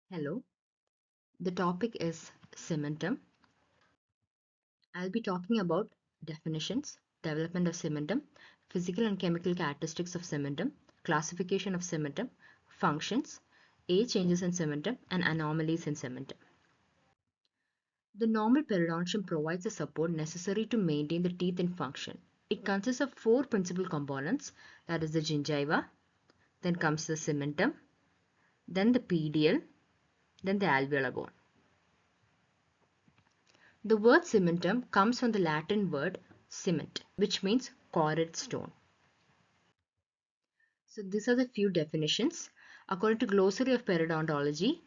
Hello, the topic is cementum. I'll be talking about definitions, development of cementum, physical and chemical characteristics of cementum, classification of cementum, functions, age changes in cementum, and anomalies in cementum. The normal periodontium provides the support necessary to maintain the teeth in function. It consists of four principal components, that is the gingiva, then comes the cementum, then the pedial, then the alveolar bone. The word cementum comes from the Latin word cement, which means quarried stone. So these are the few definitions. According to Glossary of Periodontology,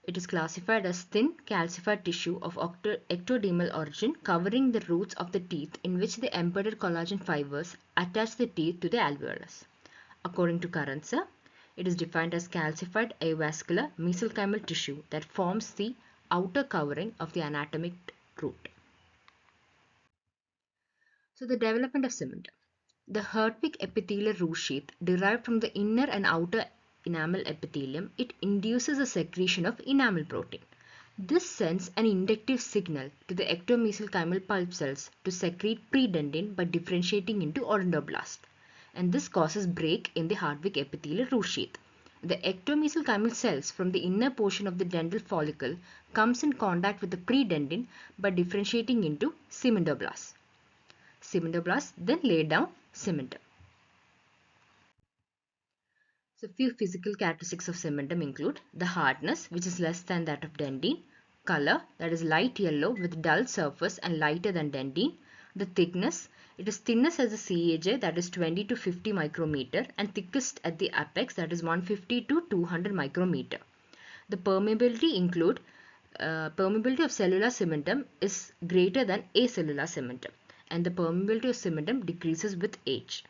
it is classified as thin calcified tissue of ectodermal origin covering the roots of the teeth in which the embedded collagen fibers attach the teeth to the alveolus. According to Carranza, it is defined as calcified avascular mesenchymal tissue that forms the outer covering of the anatomic root. So the development of cementum. The Hertwig epithelial root sheath derived from the inner and outer enamel epithelium, it induces a secretion of enamel protein. This sends an inductive signal to the ectomesenchymal pulp cells to secrete predentin by differentiating into odontoblast, and this causes break in the Hertwig epithelial root sheath. The ectomesenchymal cells from the inner portion of the dental follicle comes in contact with the predentin by differentiating into cementoblasts. Cementoblasts then lay down cementum. So few physical characteristics of cementum include the hardness, which is less than that of dentine, color, that is light yellow with dull surface and lighter than dentine, the thickness, it is thinnest as a CAJ, that is 20 to 50 micrometer, and thickest at the apex, that is 150 to 200 micrometer. The permeability include permeability of cellular cementum is greater than acellular cementum, and the permeability of cementum decreases with age.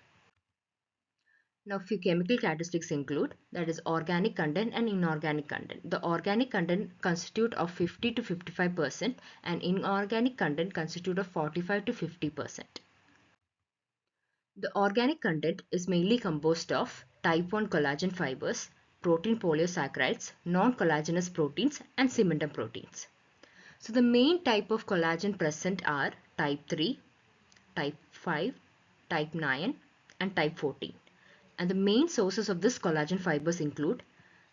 Now, few chemical characteristics include, that is organic content and inorganic content. The organic content constitute of 50 to 55% and inorganic content constitute of 45 to 50%. The organic content is mainly composed of type 1 collagen fibers, protein polysaccharides, non-collagenous proteins, and cementum proteins. So the main type of collagen present are type 3, type 5, type 9, and type 14. And the main sources of this collagen fibers include,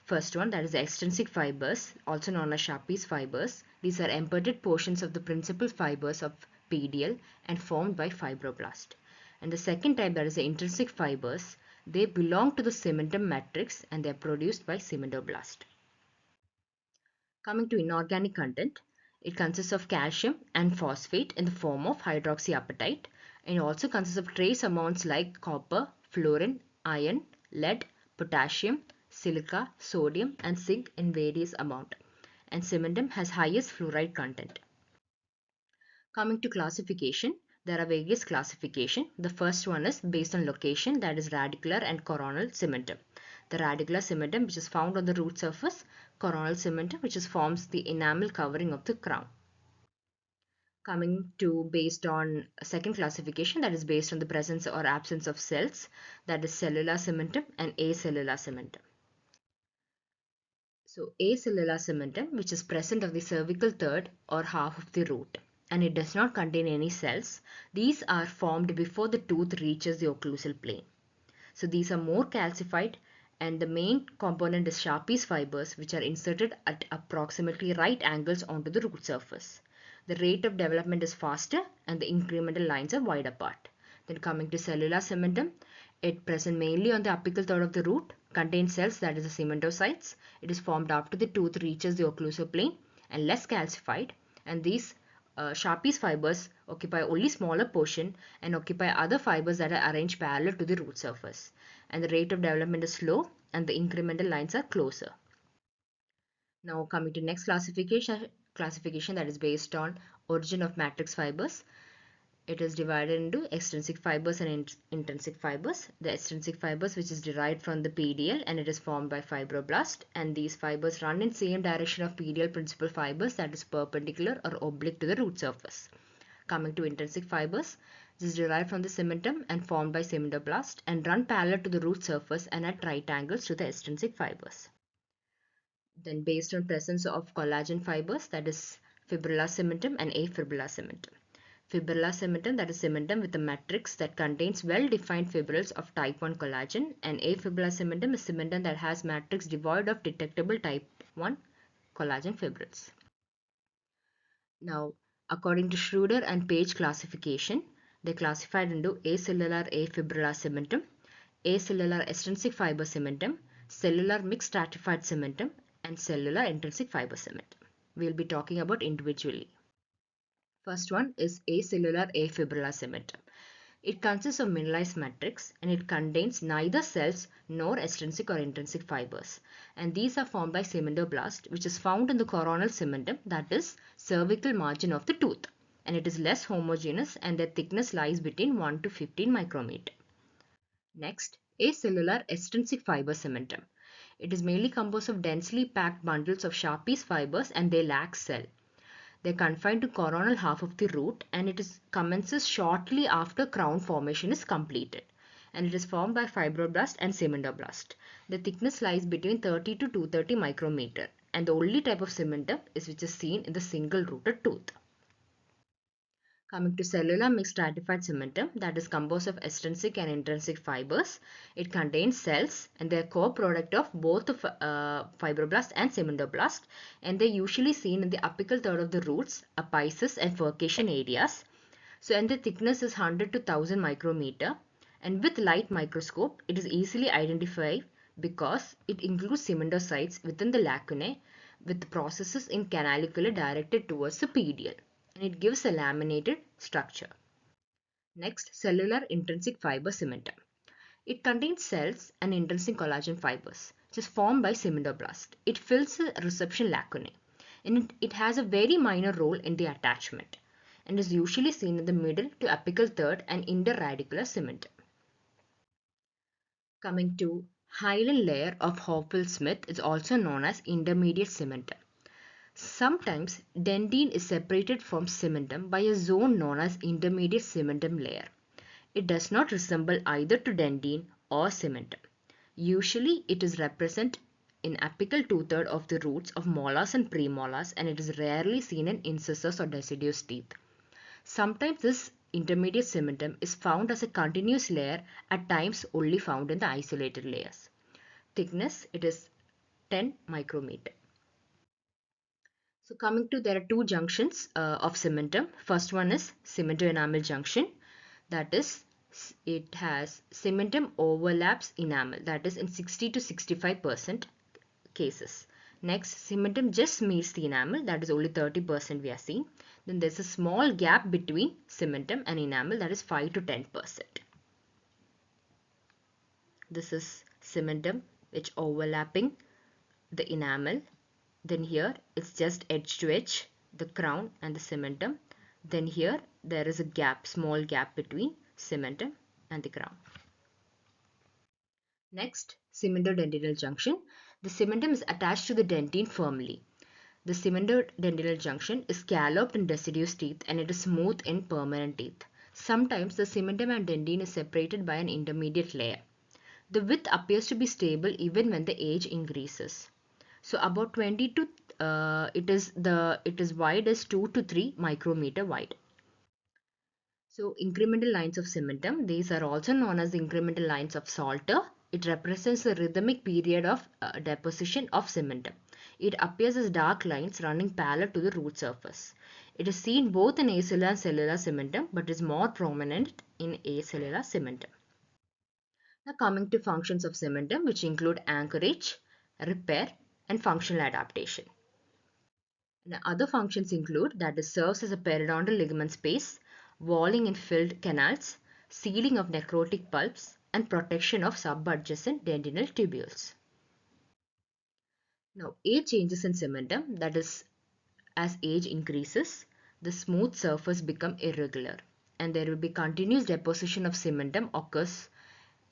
first one, that is the extrinsic fibers, also known as Sharpie's fibers. These are embedded portions of the principal fibers of pedial and formed by fibroblast. And the second type, that is the intrinsic fibers, they belong to the cementum matrix and they are produced by cementoblast. Coming to inorganic content, it consists of calcium and phosphate in the form of hydroxyapatite, and it also consists of trace amounts like copper, fluorine, iron, lead, potassium, silica, sodium, and zinc in various amount. And cementum has highest fluoride content. Coming to classification, there are various classification. The first one is based on location, that is radicular and coronal cementum. The radicular cementum, which is found on the root surface, coronal cementum, which forms the enamel covering of the crown. Coming to based on a second classification, that is based on the presence or absence of cells, that is cellular cementum and acellular cementum. So acellular cementum, which is present of the cervical third or half of the root, and it does not contain any cells. These are formed before the tooth reaches the occlusal plane. So these are more calcified, and the main component is Sharpie's fibers, which are inserted at approximately right angles onto the root surface. The rate of development is faster and the incremental lines are wide apart. Then coming to cellular cementum, it present mainly on the apical third of the root, contains cells, that is the cementocytes. It is formed after the tooth reaches the occlusal plane and less calcified, and these Sharpie's fibers occupy only smaller portion and occupy other fibers that are arranged parallel to the root surface. And the rate of development is slow and the incremental lines are closer. Now coming to next classification, that is based on origin of matrix fibers. It is divided into extrinsic fibers and intrinsic fibers. The extrinsic fibers, which is derived from the pedial, and it is formed by fibroblast, and these fibers run in same direction of pedial principal fibers, that is perpendicular or oblique to the root surface. Coming to intrinsic fibers, this is derived from the cementum and formed by cementoblast and run parallel to the root surface and at right angles to the extrinsic fibers. Then based on presence of collagen fibers, that is fibrilla cementum and afibrilla cementum. Fibrilla cementum, that is cementum with a matrix that contains well-defined fibrils of type 1 collagen, and afibrilla cementum is cementum that has matrix devoid of detectable type 1 collagen fibrils. Now, according to Schroeder and Page classification, they classified into acellular afibrilla cementum, acellular extrinsic fiber cementum, cellular mixed stratified cementum, and cellular intrinsic fiber cementum. We will be talking about individually. First one is acellular afibrilla cementum. It consists of mineralized matrix and it contains neither cells nor extrinsic or intrinsic fibers. And these are formed by cementoblast, which is found in the coronal cementum, that is cervical margin of the tooth. And it is less homogeneous and their thickness lies between 1 to 15 micrometer. Next, acellular extrinsic fiber cementum. It is mainly composed of densely packed bundles of Sharpie's fibers and they lack cell. They are confined to coronal half of the root and it commences shortly after crown formation is completed. And it is formed by fibroblast and cementoblast. The thickness lies between 30 to 230 micrometer and the only type of cementum is which is seen in the single rooted tooth. Coming to cellular mixed stratified cementum, that is composed of extrinsic and intrinsic fibers. It contains cells and they are co-product of both fibroblast and cementoblast, and they are usually seen in the apical third of the roots, apices and furcation areas. So, and the thickness is 100 to 1000 micrometer, and with light microscope it is easily identified because it includes cementocytes within the lacunae with processes in canalicula directed towards the pedial, and it gives a laminated structure. Next, cellular intrinsic fiber cementum. It contains cells and intrinsic collagen fibers, which is formed by cementoblast. It fills the reception lacunae, and it has a very minor role in the attachment, and is usually seen in the middle to apical third and interradicular cementum. Coming to hyaline layer of Hopfield-Smith is also known as intermediate cementum. Sometimes dentine is separated from cementum by a zone known as intermediate cementum layer. It does not resemble either to dentine or cementum. Usually it is represented in apical two-thirds of the roots of molars and premolars, and it is rarely seen in incisors or deciduous teeth. Sometimes this intermediate cementum is found as a continuous layer, at times only found in the isolated layers. Thickness, it is 10 micrometer. So coming to, there are two junctions of cementum. First one is cemento-enamel junction. That is, it has cementum overlaps enamel. That is in 60 to 65% cases. Next, cementum just meets the enamel. That is only 30% we are seeing. Then there's a small gap between cementum and enamel. That is 5 to 10%. This is cementum which overlapping the enamel. Then here it's just edge to edge, the crown and the cementum. Then here there is a gap, small gap between cementum and the crown. Next, cemento-dentinal junction. The cementum is attached to the dentine firmly. The cemento-dentinal junction is scalloped in deciduous teeth and it is smooth in permanent teeth. Sometimes the cementum and dentine is separated by an intermediate layer. The width appears to be stable even when the age increases. So about 20 to it is wide as 2 to 3 micrometer wide. So incremental lines of cementum, these are also known as the incremental lines of Salter. It represents the rhythmic period of deposition of cementum. It appears as dark lines running parallel to the root surface. It is seen both in acellular and cellular cementum but is more prominent in acellular cementum. Now coming to functions of cementum, which include anchorage, repair and functional adaptation. Now, other functions include that it serves as a periodontal ligament space, walling in filled canals, sealing of necrotic pulps, and protection of subadjacent dentinal tubules. Now, age changes in cementum, that is, as age increases, the smooth surface become irregular, and there will be continuous deposition of cementum occurs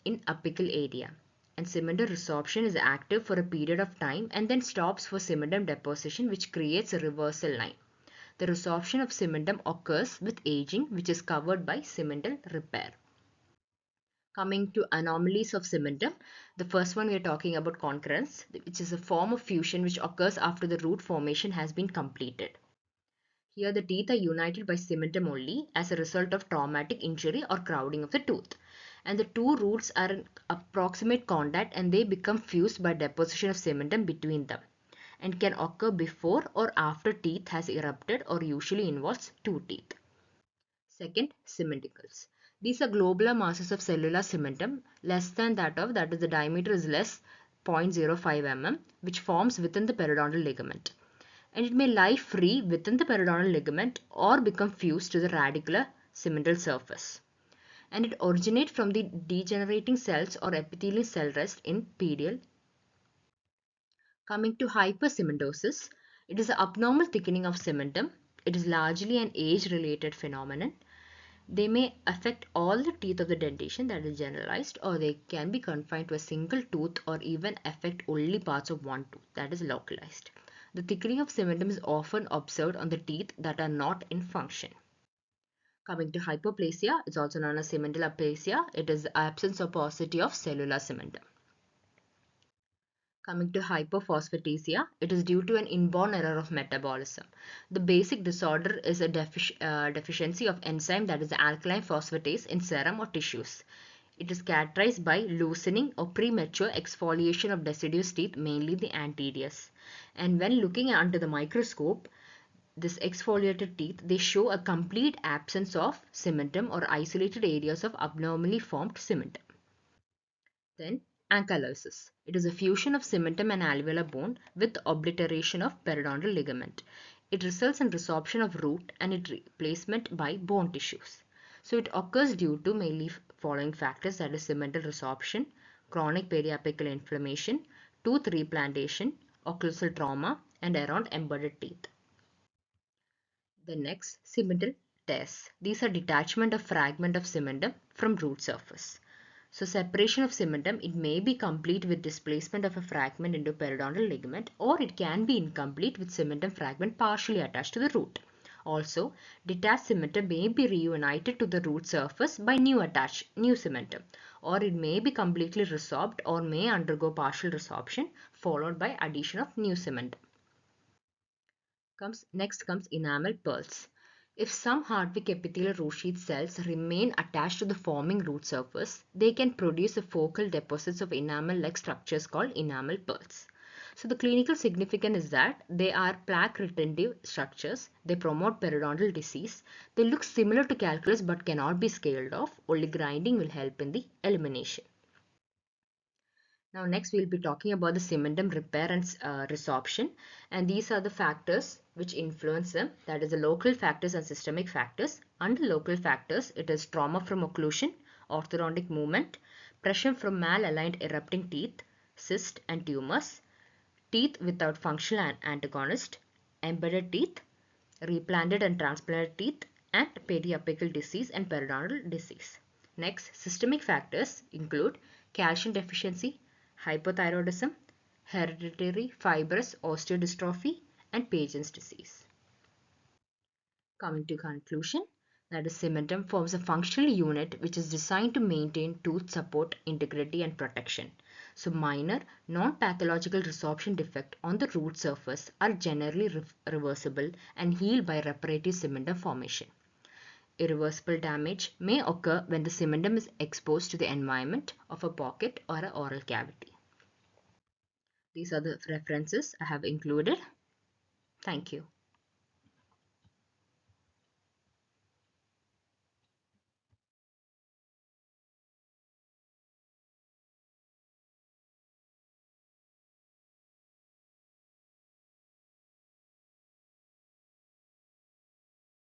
in apical area. And cementum resorption is active for a period of time and then stops for cementum deposition, which creates a reversal line. The resorption of cementum occurs with aging, which is covered by cemental repair. Coming to anomalies of cementum, the first one we are talking about concurrence, which is a form of fusion which occurs after the root formation has been completed. Here the teeth are united by cementum only as a result of traumatic injury or crowding of the tooth. And the two roots are in approximate contact and they become fused by deposition of cementum between them and can occur before or after teeth has erupted or usually involves two teeth. Second, cementicles. These are globular masses of cellular cementum less than that is the diameter is less 0.05 mm, which forms within the periodontal ligament. And it may lie free within the periodontal ligament or become fused to the radicular cemental surface. And it originates from the degenerating cells or epithelial cell rest in pedial. Coming to hypercementosis, it is an abnormal thickening of cementum. It is largely an age-related phenomenon. They may affect all the teeth of the dentition, that is generalized, or they can be confined to a single tooth or even affect only parts of one tooth, that is localized. The thickening of cementum is often observed on the teeth that are not in function. Coming to hypoplasia, it's also known as cemental aplasia. It is the absence or paucity of cellular cementum. Coming to hypophosphatasia, it is due to an inborn error of metabolism. The basic disorder is a deficiency of enzyme, that is the alkaline phosphatase, in serum or tissues. It is characterized by loosening or premature exfoliation of deciduous teeth, mainly the anteriors. And when looking under the microscope, this exfoliated teeth, they show a complete absence of cementum or isolated areas of abnormally formed cementum. Then ankylosis. It is a fusion of cementum and alveolar bone with obliteration of periodontal ligament. It results in resorption of root and its replacement by bone tissues. So it occurs due to mainly following factors, that is cemental resorption, chronic periapical inflammation, tooth replantation, occlusal trauma, and around embedded teeth. The next, cemental tears. These are detachment of fragment of cementum from root surface. So separation of cementum, it may be complete with displacement of a fragment into periodontal ligament, or it can be incomplete with cementum fragment partially attached to the root. Also, detached cementum may be reunited to the root surface by new cementum, or it may be completely resorbed or may undergo partial resorption followed by addition of new cementum. Next comes enamel pearls. If some Hardwick epithelial root sheath cells remain attached to the forming root surface, they can produce a focal deposits of enamel-like structures called enamel pearls. So the clinical significance is that they are plaque retentive structures. They promote periodontal disease. They look similar to calculus but cannot be scaled off. Only grinding will help in the elimination. Now next we will be talking about the cementum repair and resorption, and these are the factors which influence them, that is the local factors and systemic factors. Under local factors, it is trauma from occlusion, orthodontic movement, pressure from malaligned erupting teeth, cyst and tumors, teeth without functional antagonist, embedded teeth, replanted and transplanted teeth, and periapical disease and periodontal disease. Next, systemic factors include calcium deficiency, hypothyroidism, hereditary fibrous osteodystrophy, and Paget's disease. Coming to conclusion, that is cementum forms a functional unit which is designed to maintain tooth support, integrity and protection. So minor non-pathological resorption defect on the root surface are generally reversible and healed by reparative cementum formation. Irreversible damage may occur when the cementum is exposed to the environment of a pocket or an oral cavity. These are the references I have included. Thank you.